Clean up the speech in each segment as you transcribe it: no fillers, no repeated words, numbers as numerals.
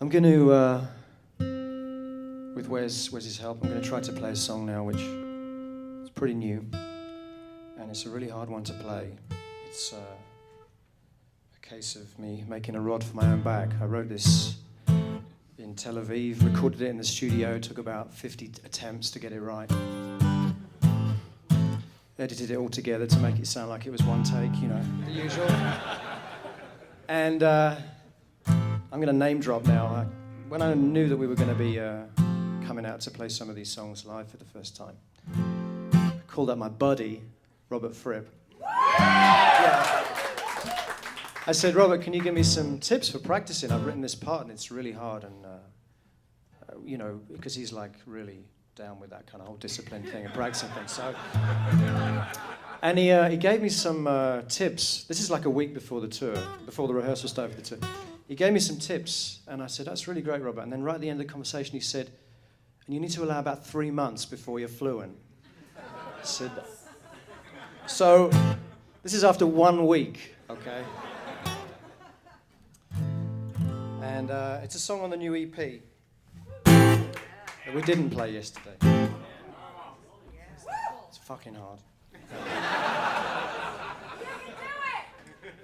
I'm going to, with Wes's help, I'm going to try to play a song now which is pretty new, and it's a really hard one to play. It's a case of me making a rod for my own back. I wrote this in Tel Aviv, recorded it in the studio. It took about 50 attempts to get it right. Edited it all together to make it sound like it was one take, you know, the usual. And I'm going to name drop now. When I knew that we were going to be coming out to play some of these songs live for the first time, I called up my buddy, Robert Fripp. Yeah. I said, Robert, can you give me some tips for practicing? I've written this part and it's really hard, and you know, because he's like really down with that kind of whole discipline thing and practicing thing. So, and he gave me some tips. This is like a week before the tour, before the rehearsal started for the tour. He gave me some tips, and I said, that's really great, Robert. And then right at the end of the conversation, he said, and you need to allow about 3 months before you're fluent. I said, so this is after 1 week, okay? And it's a song on the new EP that we didn't play yesterday. It's fucking hard.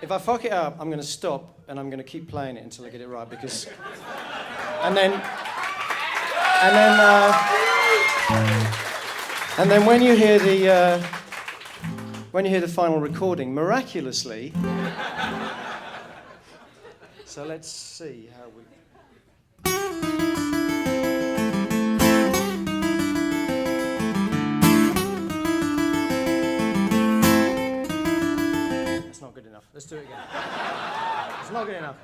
If I fuck it up, I'm going to stop and I'm going to keep playing it until I get it right, because, and then when you hear the final recording, miraculously. So let's see how we. That's not good enough. Let's do it again. It's not good enough.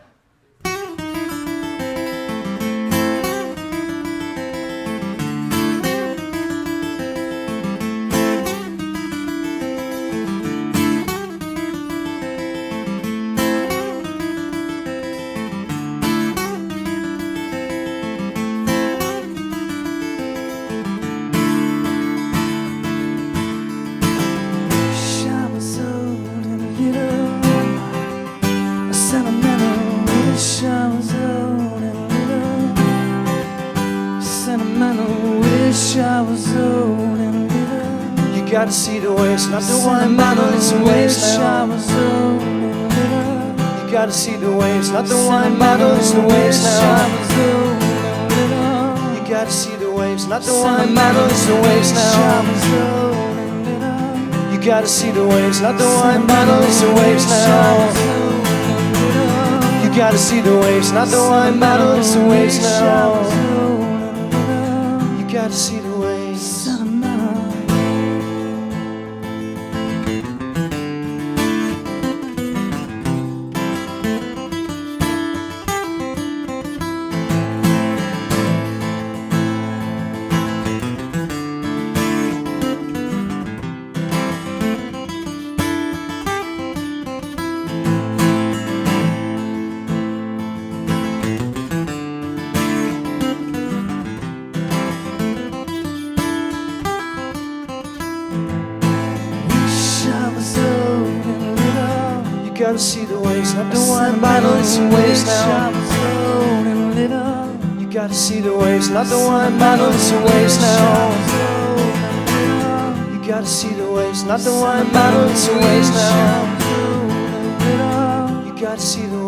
I was old and little. You gotta see the waves, not the one model, it's the waves now. I was old and little. You gotta see the waves, not the one model, it's the waves now. I was old and little. You gotta see the waves, not the one model, it's the waves now. I was old and little. You gotta see the waves, not the one model, it's the waves now. You gotta see the waves, not the one model, it's the waves now. You gotta see the waves. You gotta see the waves, not the one model, it's the waves now. You gotta see the waves, not the one model, it's the waves now. You gotta see the waves, not the one model, it's the waves now. You gotta see the